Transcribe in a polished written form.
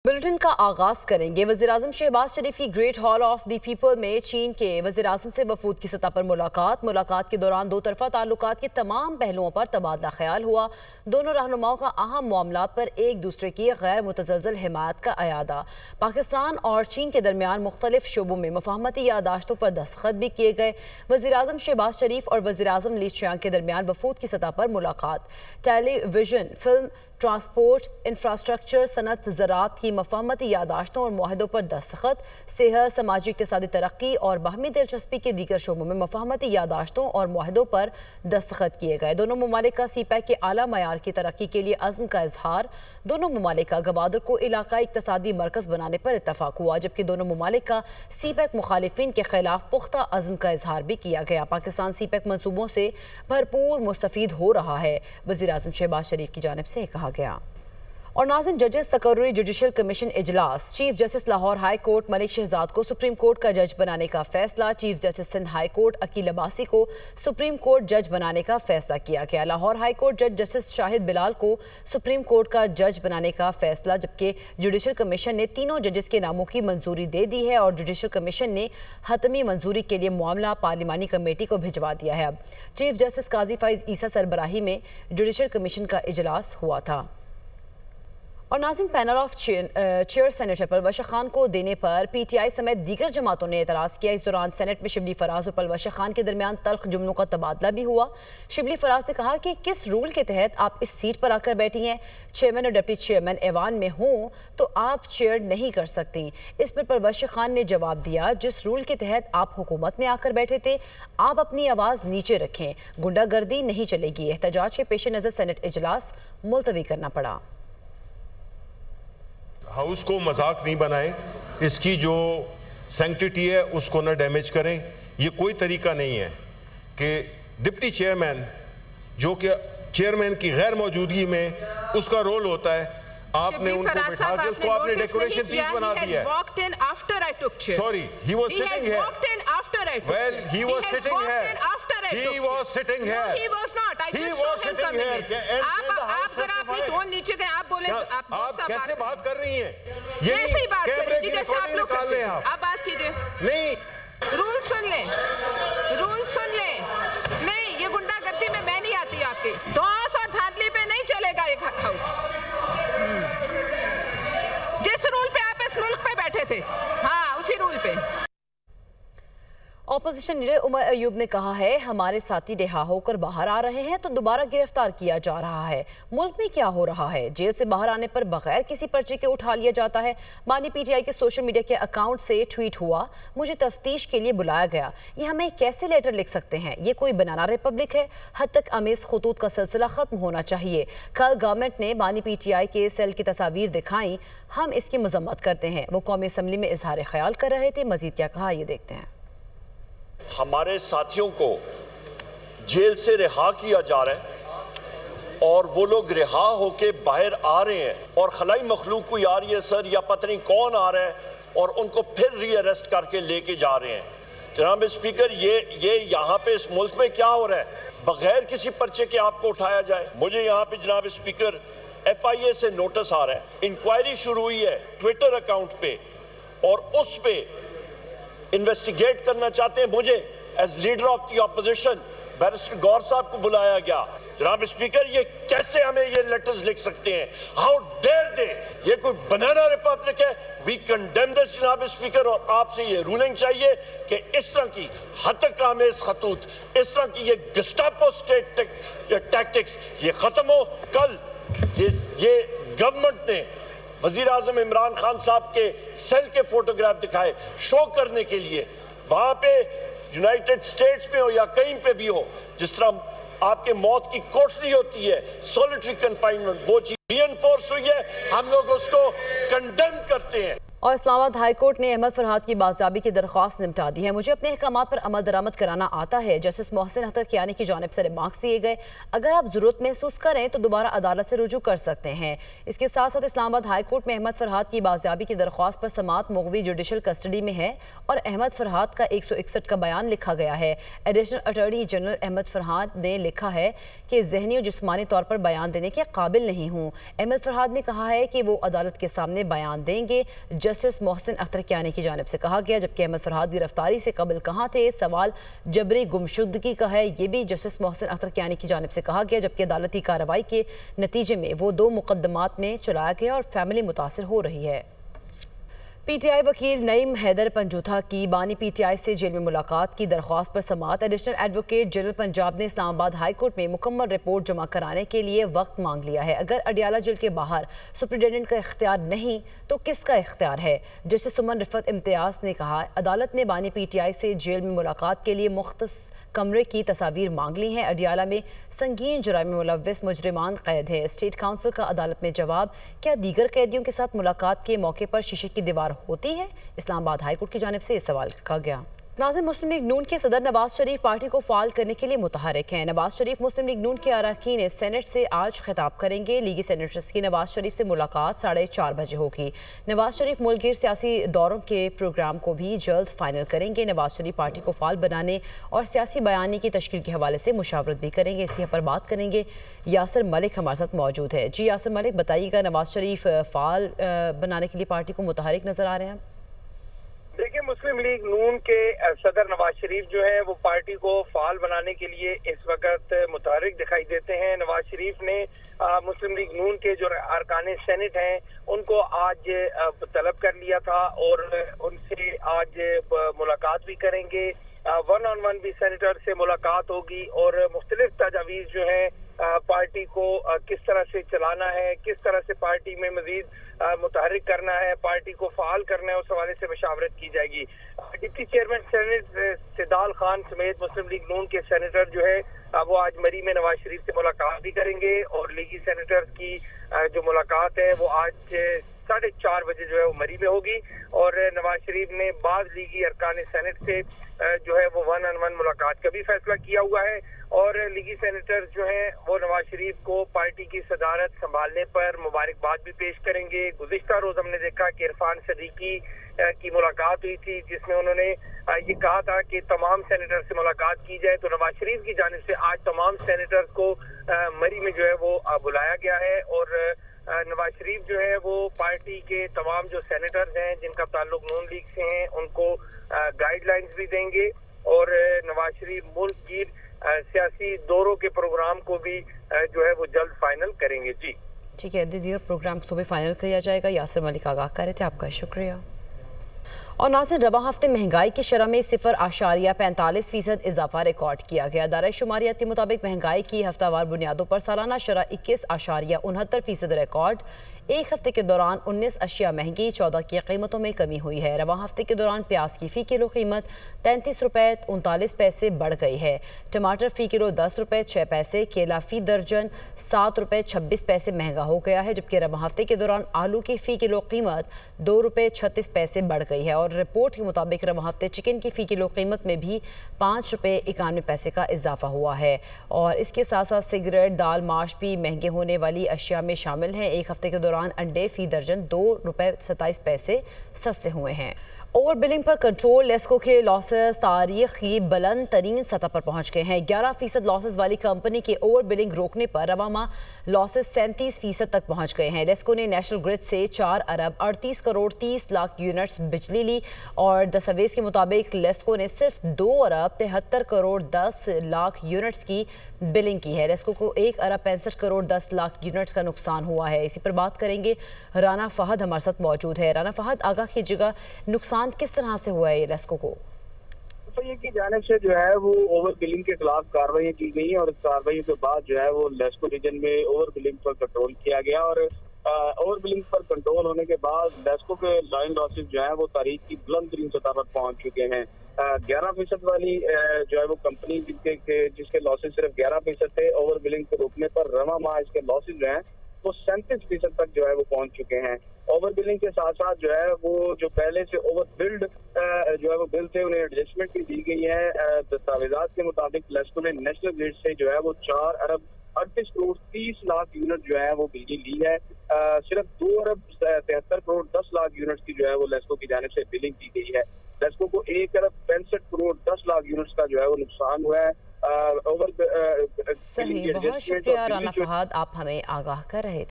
Bulletin کا آغاز کریں گے۔ وزیراعظم شہباز شریف کی great hall of the people میں چین کے وزیراعظم سے وفود کی سطح پر ملاقات کے دوران دو طرفہ تعلقات کے تمام پہلوؤں پر تبادلہ خیال ہوا۔ دونوں رہنماؤں کا اہم معاملات پر ایک دوسرے کی غیر متزلزل حمایت کا اعادہ۔ پاکستان اور چین کے درمیان مختلف شعبوں میں مفاہمتی یادداشتوں پر دستخط بھی کیے گئے۔ وزیراعظم شہباز شریف اور وزیراعظم لی چیانگ کے درمیان وفود کی سطح پر ملاقات۔ ٹیلی ویژن، فلم، ٹرانسپورٹ، انفراسٹرکچر، صنعت، زراعت کی مفاہمتی یادداشتوں اور معاہدوں پر دستخط۔ صحت، سماجی اقتصادی ترقی اور باہمی دلچسپی کے دیگر شعبوں میں مفاہمتی یادداشتوں اور معاہدوں پر دستخط کیے گئے۔ دونوں ممالک کا سی پیک کے اعلیٰ معیار کی ترقی کے لیے عزم کا اظہار۔ دونوں ممالک کا گوادر کو علاقائی اقتصادی مرکز بنانے پر اتفاق ہوا، جبکہ دونوں ممالک کا سی پیک مخالفین کے خلاف پختہ عزم کا اظہار بھی کیا گیا۔ پاکستان سی پیک منصوبوں سے بھرپور مستفید ہو رہا ہے، وزیراعظم شہباز شریف کی جانب سے کہا گیا۔ اور ناظرین، ججز تقرری جوڈیشل کمیشن اجلاس۔ Chief justice Lahore high court Malik Shahzad کو سپریم کورٹ کا جج بنانے کا فیصلہ۔ Chief justice Sindh high court Aqeel Abbasi کو سپریم کورٹ جج بنانے کا فیصلہ کیا گیا۔ لاہور ہائی کورٹ جج جسٹس شاہد بلال کو سپریم کورٹ کا جج بنانے کا فیصلہ، جبکہ جوڈیشل کمیشن نے تینوں ججز کے ناموں کی منظوری دے دی ہے اور جوڈیشل کمیشن نے حتمی منظوری کے لیے معاملہ پارلیمانی کمیٹی کو بھجوا دیا ہے۔ اب چیف جسٹس قاضی فائز عیسیٰ سربراہی میں جوڈیشل کمیشن کا اجلاس ہوا تھا۔ اور ناظرین، panel of chair senator Pervez Khan کو دینے پر پی ٹی آئی سمیت دیگر جماعتوں نے اعتراض کیا۔ اس دوران سینٹ میں شبلی فراز اور پرویز خان کے درمیان تلخ جملوں کا تبادلہ بھی ہوا۔ شبلی فراز نے کہا کہ کس رول کے تحت آپ اس سیٹ پر آ کر بیٹھی ہیں؟ چیئرمین اور ڈپٹی چیئرمین ایوان میں ہوں تو آپ چیئر نہیں کر سکتی۔ اس پر پرویز خان نے جواب دیا، جس رول کے تحت آپ حکومت میں آ کر بیٹھے تھے، آپ اپنی آواز نیچے رکھیں، گنڈا گردی نہیں چلے گی۔ احتجاج کے پیش نظر سینٹ اجلاس ملتوی کرنا پڑا۔ ہاؤس کو مذاق نہیں بنائیں، اس کی جو سینکٹیٹی ہے اس کو نہ ڈیمیج کریں۔ یہ کوئی طریقہ نہیں ہے کہ ڈپٹی چیئرمین جو کہ چیئرمین کی غیر موجودگی میں اس کا رول ہوتا ہے، آپ نے ان کو بٹھا کے اس کو آپ نے ڈیکوریشن پیس بنا دیا ہے۔ Sorry, he was sitting here. Well, he was sitting here. He was sitting here. No, he was not. I just saw him coming in. آپ ذرا اپنی ٹون نیچے کریں، آپ بولیں، آپ کیسے بات کر رہی ہیں؟ ایسے ہی بات کریں جی جیسے آپ لوگ کرتے ہیں۔ آپ بات کیجئے۔ نہیں، رول سن لیں، رول سن لیں۔ نہیں، یہ گنڈا گردی میں نہیں آتی آپ کی۔ دوس اور دھاندلی پہ نہیں چلے گا ایک ہاؤس۔ جس رول پہ آپ اس ملک پہ بیٹھے تھے، ہاں اسی رول پہ۔ اپوزیشن لیڈر عمر ایوب نے کہا ہے، ہمارے ساتھی رہا ہو کر باہر آ رہے ہیں تو دوبارہ گرفتار کیا جا رہا ہے۔ ملک میں کیا ہو رہا ہے؟ جیل سے باہر آنے پر بغیر کسی پرچے کے اٹھا لیا جاتا ہے۔ بانی پی ٹی آئی کے سوشل میڈیا کے اکاؤنٹ سے ٹویٹ ہوا، مجھے تفتیش کے لیے بلایا گیا۔ یہ ہمیں کیسے لیٹر لکھ سکتے ہیں؟ یہ کوئی بنانا ریپبلک ہے؟ حد تک امیز خطوط کا سلسلہ ختم ہونا چاہیے۔ کل گورنمنٹ نے بانی پی ٹی آئی کے سیل کی تصاویر دکھائیں، ہم اس کی مذمت کرتے ہیں۔ وہ قومی اسمبلی میں اظہار خیال کر رہے تھے۔ مزید کیا کہا، یہ دیکھتے ہیں۔ ہمارے ساتھیوں کو جیل سے رہا کیا جا رہا ہے اور وہ لوگ رہا ہو کے باہر آ رہے ہیں اور خلائی مخلوق کوئی آ رہی ہے سر، یا پتہ نہیں کون آ رہا ہے اور ان کو پھر ری اریسٹ کر کے لے کے جا رہے ہیں۔ جناب اسپیکر، یہ یہاں پہ اس ملک میں کیا ہو رہا ہے؟ بغیر کسی پرچے کے آپ کو اٹھایا جائے۔ مجھے یہاں پہ جناب اسپیکر ایف آئی اے سے نوٹس آ رہا ہے، انکوائری شروع ہوئی ہے ٹویٹر اکاؤنٹ پہ اور اس پہ انویسٹیگیٹ کرنا چاہتے ہیں مجھے as leader of the opposition. Barrister گور صاحب کو بلایا گیا۔ جناب اسپیکر، یہ کیسے ہمیں یہ لیٹرز لکھ سکتے ہیں؟ ہاؤ ڈیئر دے! یہ کوئی بنانا ریپبلک ہے؟ وی کنڈیم دس جناب اسپیکر، اور آپ سے یہ رولنگ چاہیے کہ اس طرح کی حد تک آمیز خطوط، اس طرح کی یہ گسٹاپو سٹیٹ ٹیکٹکس یہ ختم ہو۔ کل یہ گورنمنٹ نے وزیر اعظم عمران خان صاحب کے سیل کے فوٹوگراف دکھائے شو کرنے کے لیے، وہاں پہ یونائٹڈ سٹیٹس میں ہو یا کہیں پہ بھی ہو، جس طرح آپ کے موت کی کوٹری ہوتی ہے، سولیٹری کنفائنمنٹ، وہ چیز ری انفورس ہوئی ہے، ہم لوگ اس کو کنڈیم کرتے ہیں۔ اور اسلام آباد ہائی کورٹ نے احمد فرحات کی بازیابی کی درخواست نمٹا دی ہے۔ مجھے اپنے احکامات پر عمل درآمد کرانا آتا ہے، جسٹس محسن اختر کیانی کی جانب سے ریمارکس دیے گئے۔ اگر آپ ضرورت محسوس کریں تو دوبارہ عدالت سے رجوع کر سکتے ہیں۔ اس کے ساتھ ساتھ اسلام آباد ہائی کورٹ میں احمد فرحات کی بازیابی کی درخواست پر سماعت مغوی جوڈیشل کسٹڈی میں ہے اور احمد فرحات کا 161 کا بیان لکھا گیا ہے۔ Additional attorney general Ahmed Farhat نے لکھا ہے کہ ذہنی اور جسمانی طور پر بیان دینے کے قابل نہیں ہوں۔ احمد فرحات نے کہا ہے کہ وہ عدالت کے سامنے بیان دیں گے۔ جسٹس محسن اختر کیانی کی جانب سے کہا گیا، جبکہ احمد فرحات گرفتاری سے قبل کہاں تھے؟ سوال جبری گمشدگی کا ہے، یہ بھی جسٹس محسن اختر کیانی کی جانب سے کہا گیا، جبکہ عدالتی کارروائی کے نتیجے میں وہ 2 مقدمات میں چلایا گیا اور فیملی متاثر ہو رہی ہے۔ پی ٹی آئی وکیل نعیم حیدر پنجوتھا کی بانی پی ٹی آئی سے جیل میں ملاقات کی درخواست پر سماعت۔ ایڈیشنل ایڈوکیٹ جنرل پنجاب نے اسلام آباد ہائی کورٹ میں مکمل رپورٹ جمع کرانے کے لیے وقت مانگ لیا ہے۔ اگر اڈیالہ جیل کے باہر سپرنٹینڈنٹ کا اختیار نہیں تو کس کا اختیار ہے؟ جسٹس سمن رفعت امتیاز نے کہا، عدالت نے بانی پی ٹی آئی سے جیل میں ملاقات کے لیے مختص کمرے کی تصاویر مانگ لی ہیں۔ اڈیالہ میں سنگین جرائم میں ملوث مجرمان قید ہے۔ اسٹیٹ کاؤنسل کا عدالت میں جواب، کیا دیگر قیدیوں کے ساتھ ملاقات کے موقع پر شیشے کی دیوار ہوتی ہے؟ اسلام آباد ہائی کورٹ کی جانب سے یہ سوال رکھا گیا۔ ناظرین، مسلم لیگ نون کے صدر نواز شریف پارٹی کو فعال کرنے کے لیے متحرک ہیں۔ نواز شریف مسلم لیگ نون کے اراکین سینٹ سے آج خطاب کریں گے۔ لیگی سینیٹرز کی نواز شریف سے ملاقات 4:30 بجے ہوگی۔ نواز شریف ملک گیر سیاسی دوروں کے پروگرام کو بھی جلد فائنل کریں گے۔ نواز شریف پارٹی کو فعال بنانے اور سیاسی بیانیے کی تشکیل کے حوالے سے مشاورت بھی کریں گے۔ اسی پر بات کریں گے، یاسر ملک ہمارے ساتھ موجود ہے۔ جی یاسر ملک، بتائیے گا، نواز شریف فعال بنانے کے لیے پارٹی کو متحرک نظر آ رہے ہیں؟ دیکھیں، مسلم لیگ نون کے صدر نواز شریف جو ہیں وہ پارٹی کو فعال بنانے کے لیے اس وقت متحرک دکھائی دیتے ہیں۔ نواز شریف نے مسلم لیگ نون کے جو ارکان سینٹ ہیں ان کو آج طلب کر لیا تھا اور ان سے آج ملاقات بھی کریں گے۔ 1-on-1 بھی سینیٹر سے ملاقات ہوگی اور مختلف تجاویز جو ہیں پارٹی کو کس طرح سے چلانا ہے، کس طرح سے پارٹی میں مزید متحرک کرنا ہے، پارٹی کو فعال کرنا ہے، اس حوالے سے مشاورت کی جائے گی۔ ڈپٹی چیئرمین سینٹ سدال خان سمیت مسلم لیگ نون کے سینیٹر جو ہے وہ آج مری میں نواز شریف سے ملاقات بھی کریں گے اور لیگی سینیٹرز کی جو ملاقات ہے وہ آج 4:30 بجے جو ہے وہ مری میں ہوگی اور نواز شریف نے بعض لیگی ارکان سینٹ سے جو ہے وہ 1-on-1 ملاقات کا بھی فیصلہ کیا ہوا ہے اور لیگی سینیٹر جو ہیں وہ نواز شریف کو پارٹی کی صدارت سنبھالنے پر مبارکباد بھی پیش کریں گے۔ گزشتہ روز ہم نے دیکھا کہ عرفان صدیقی کی ملاقات ہوئی تھی جس میں انہوں نے یہ کہا تھا کہ تمام سینیٹر سے ملاقات کی جائے، تو نواز شریف کی جانب سے آج تمام سینیٹر کو مری میں جو ہے وہ بلایا گیا ہے اور نواز شریف جو ہے وہ پارٹی کے تمام جو سینیٹرز ہیں جن کا تعلق نون لیگ سے ہیں ان کو گائیڈ لائنز بھی دیں گے اور نواز شریف ملک کی سیاسی دوروں کے پروگرام کو بھی جو ہے وہ جلد فائنل کریں گے۔ جی ٹھیک ہے، دیگر پروگرام کو بھی فائنل کیا جائے گا۔ یاسر ملک آگاہ کر رہے تھے، آپ کا شکریہ۔ اور ناظرین، رواں ہفتے مہنگائی کی شرح میں 0.45% اضافہ ریکارڈ کیا گیا۔ ادارہ شماریات کے مطابق مہنگائی کی ہفتہ وار بنیادوں پر سالانہ شرح 21.69% ریکارڈ۔ ایک ہفتے کے دوران 19 اشیاء مہنگی، 14 کی قیمتوں میں کمی ہوئی ہے۔ رواں ہفتے کے دوران پیاز کی فی کلو قیمت 33.39 روپے بڑھ گئی ہے۔ ٹماٹر فی کلو 10 روپے 6 پیسے، کیلا فی درجن 7.26 روپے مہنگا ہو گیا ہے، جبکہ رواں ہفتے کے دوران آلو کی فی کلو قیمت 2.36 روپے بڑھ گئی ہے اور رپورٹ کے مطابق رواں ہفتے چکن کی فی کلو قیمت میں بھی 5.91 روپے کا اضافہ ہوا ہے۔ اور اس کے ساتھ ساتھ سگریٹ، دال، ماش بھی مہنگے ہونے والی اشیاء میں شامل ہیں۔ ایک ہفتے کے دوران انڈے فی درجن 2.27 روپے سستے ہوئے ہیں۔ اوور بلنگ پر کنٹرول، لیسکو کے لاسز تاریخ کی بلند ترین سطح پر پہنچ گئے ہیں۔ 11% لاسز والی کمپنی کے اوور بلنگ روکنے پر رواں ماہ لاسز 37% تک پہنچ گئے ہیں۔ لیسکو نے نیشنل گرڈ سے 4 ارب 38 کروڑ 30 لاکھ یونٹس بجلی لی اور دستاویز کے مطابق لیسکو نے صرف 2 ارب 73 کروڑ 10 لاکھ یونٹس کی بلنگ کی ہے۔ لیسکو کو 1 ارب 65 کروڑ 10 لاکھ یونٹس کا نقصان ہوا ہے۔ اسی پر بات کریں گے، رانا فہد ہمارے ساتھ موجود ہے۔ رانا فہد، آگاہ کیجیے گا، نقصان کس طرح سے ہوا ہے لیسکو کو؟ کی جانب سے جو ہے وہ اوور بلنگ کے خلاف کارروائیاں کی گئی ہیں اور اس کارروائیوں کے بعد جو ہے وہ لیسکو ریجن میں اوور بلنگ پر کنٹرول کیا گیا اور اوور بلنگ پر کنٹرول ہونے کے بعد لیسکو کے لائن لاسز جو ہیں وہ تاریخ کی بلند ترین سطح پر پہنچ چکے ہیں۔ 11% والی جو ہے وہ کمپنی جس کے لاسز صرف 11% تھے، اوور بلنگ کو روکنے پر رواں ماہ اس کے لاسز جو ہیں وہ 37% تک جو ہے وہ پہنچ چکے ہیں. اوور بلنگ کے ساتھ ساتھ جو ہے وہ جو پہلے سے اوور بلڈ جو ہے وہ بل تھے انہیں ایڈجسٹمنٹ بھی دی گئی ہے. دستاویزات کے مطابق لیسکو نے نیشنل گریڈ سے جو ہے وہ 4 ارب 38 کروڑ 30 لاکھ یونٹ جو ہے وہ بجلی لی ہے. صرف 2 ارب 73 کروڑ 10 لاکھ یونٹ کی جو ہے وہ لیسکو کی جانب سے بلنگ کی گئی ہے. لیسکو کو 1 ارب 65 کروڑ 10 لاکھ یونٹس کا جو ہے وہ نقصان ہوا ہے. صحیح، بہت شکریہ رانا فہد، آپ ہمیں آگاہ کر رہے تھے.